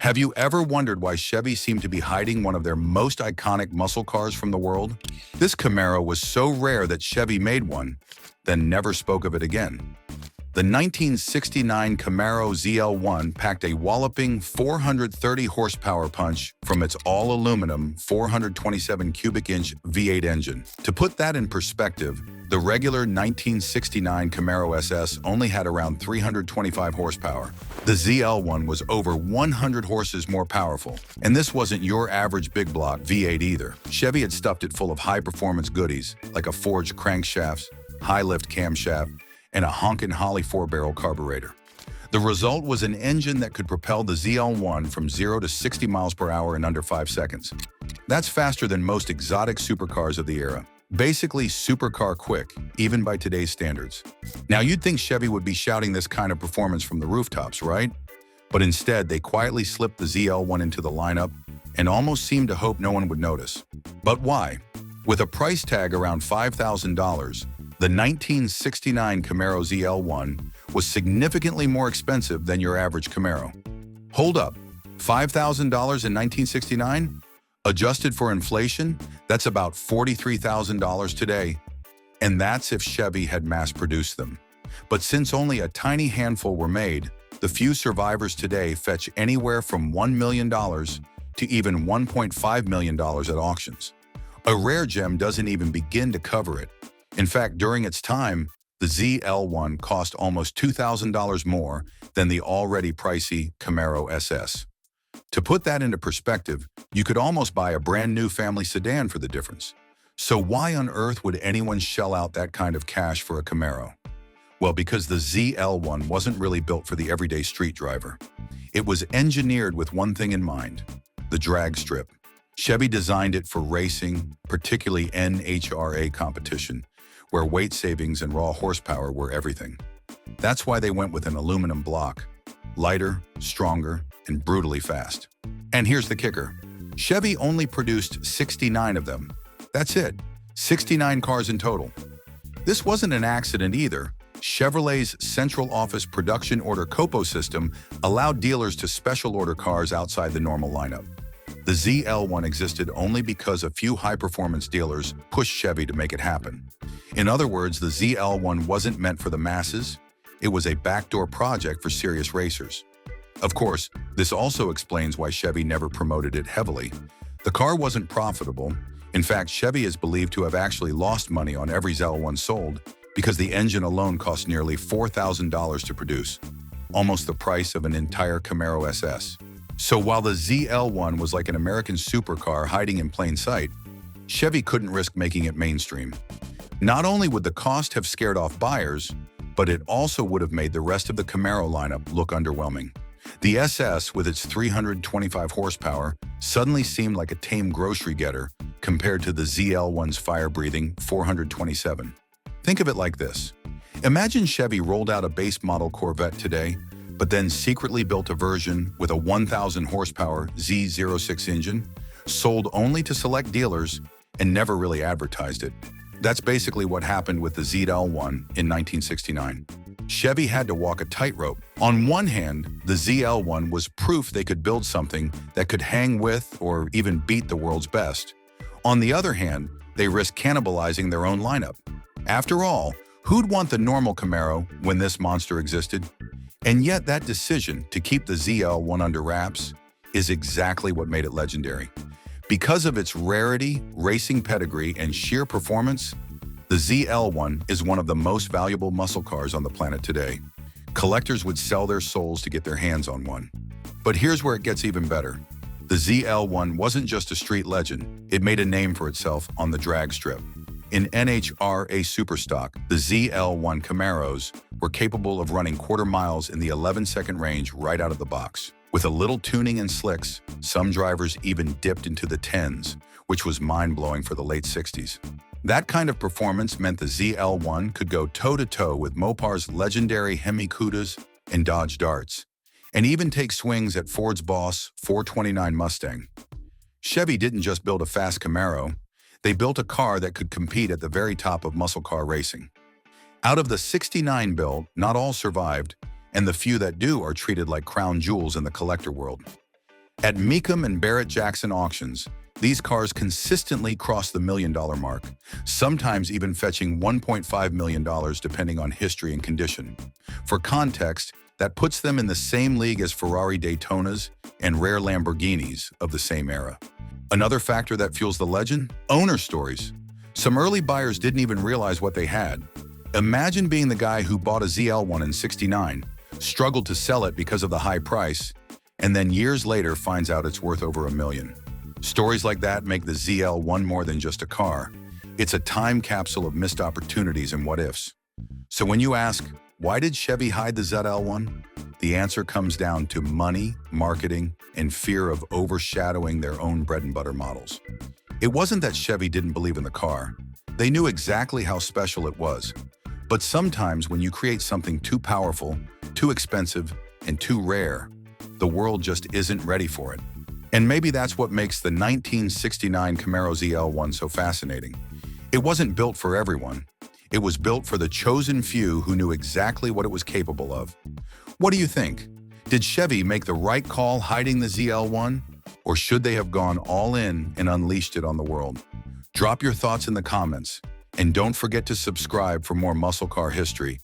Have you ever wondered why Chevy seemed to be hiding one of their most iconic muscle cars from the world? This Camaro was so rare that Chevy made one, then never spoke of it again. The 1969 Camaro ZL1 packed a walloping 430 horsepower punch from its all-aluminum 427 cubic inch V8 engine. To put that in perspective, the regular 1969 Camaro SS only had around 325 horsepower. The ZL1 was over 100 horses more powerful, and this wasn't your average big block V8 either. Chevy had stuffed it full of high-performance goodies like a forged crankshaft, high-lift camshaft, and a honkin' Holly 4-barrel carburetor. The result was an engine that could propel the ZL1 from 0 to 60 miles per hour in under 5 seconds. That's faster than most exotic supercars of the era. Basically supercar quick, even by today's standards. Now you'd think Chevy would be shouting this kind of performance from the rooftops, right? But instead, they quietly slipped the ZL1 into the lineup and almost seemed to hope no one would notice. But why? With a price tag around $5,000, the 1969 Camaro ZL1 was significantly more expensive than your average Camaro. Hold up, $5,000 in 1969? Adjusted for inflation, that's about $43,000 today. And that's if Chevy had mass-produced them. But since only a tiny handful were made, the few survivors today fetch anywhere from $1 million to even $1.5 million at auctions. A rare gem doesn't even begin to cover it. In fact, during its time, the ZL1 cost almost $2,000 more than the already pricey Camaro SS. To put that into perspective, you could almost buy a brand new family sedan for the difference. So why on earth would anyone shell out that kind of cash for a Camaro? Well, because the ZL1 wasn't really built for the everyday street driver. It was engineered with one thing in mind: the drag strip. Chevy designed it for racing, particularly NHRA competition, where weight savings and raw horsepower were everything. That's why they went with an aluminum block: lighter, stronger, and brutally fast. And here's the kicker: Chevy only produced 69 of them. That's it, 69 cars in total. This wasn't an accident either. Chevrolet's central office production order COPO system allowed dealers to special order cars outside the normal lineup. The ZL1 existed only because a few high-performance dealers pushed Chevy to make it happen. In other words, the ZL1 wasn't meant for the masses. It was a backdoor project for serious racers. Of course, this also explains why Chevy never promoted it heavily. The car wasn't profitable. In fact, Chevy is believed to have actually lost money on every ZL1 sold because the engine alone cost nearly $4,000 to produce, almost the price of an entire Camaro SS. So while the ZL1 was like an American supercar hiding in plain sight, Chevy couldn't risk making it mainstream. Not only would the cost have scared off buyers, but it also would have made the rest of the Camaro lineup look underwhelming. The SS, with its 325 horsepower, suddenly seemed like a tame grocery getter compared to the ZL1's fire-breathing 427. Think of it like this. Imagine Chevy rolled out a base model Corvette today, but then secretly built a version with a 1,000 horsepower Z06 engine, sold only to select dealers, and never really advertised it. That's basically what happened with the ZL1 in 1969. Chevy had to walk a tightrope. On one hand, the ZL1 was proof they could build something that could hang with or even beat the world's best. On the other hand, they risked cannibalizing their own lineup. After all, who'd want the normal Camaro when this monster existed? And yet that decision to keep the ZL1 under wraps is exactly what made it legendary. Because of its rarity, racing pedigree, and sheer performance, the ZL1 is one of the most valuable muscle cars on the planet today. Collectors would sell their souls to get their hands on one. But here's where it gets even better. The ZL1 wasn't just a street legend, it made a name for itself on the drag strip. In NHRA Superstock, the ZL1 Camaros were capable of running quarter miles in the 11-second range right out of the box. With a little tuning and slicks, some drivers even dipped into the 10s, which was mind-blowing for the late 60s. That kind of performance meant the ZL1 could go toe-to-toe with Mopar's legendary Hemi Cudas and Dodge Darts, and even take swings at Ford's Boss 429 Mustang. Chevy didn't just build a fast Camaro, they built a car that could compete at the very top of muscle car racing. Out of the 69 built, not all survived, and the few that do are treated like crown jewels in the collector world. At Mecum and Barrett-Jackson auctions, these cars consistently cross the $1 million mark, sometimes even fetching $1.5 million depending on history and condition. For context, that puts them in the same league as Ferrari Daytonas and rare Lamborghinis of the same era. Another factor that fuels the legend? Owner stories. Some early buyers didn't even realize what they had. Imagine being the guy who bought a ZL1 in '69, struggled to sell it because of the high price, and then years later finds out it's worth over $1 million. Stories like that make the ZL1 more than just a car. It's a time capsule of missed opportunities and what-ifs. So when you ask, why did Chevy hide the ZL1? The answer comes down to money, marketing, and fear of overshadowing their own bread-and-butter models. It wasn't that Chevy didn't believe in the car. They knew exactly how special it was. But sometimes when you create something too powerful, too expensive, and too rare, the world just isn't ready for it. And maybe that's what makes the 1969 Camaro ZL1 so fascinating. It wasn't built for everyone. It was built for the chosen few who knew exactly what it was capable of. What do you think? Did Chevy make the right call hiding the ZL1? Or should they have gone all in and unleashed it on the world? Drop your thoughts in the comments. And don't forget to subscribe for more muscle car history.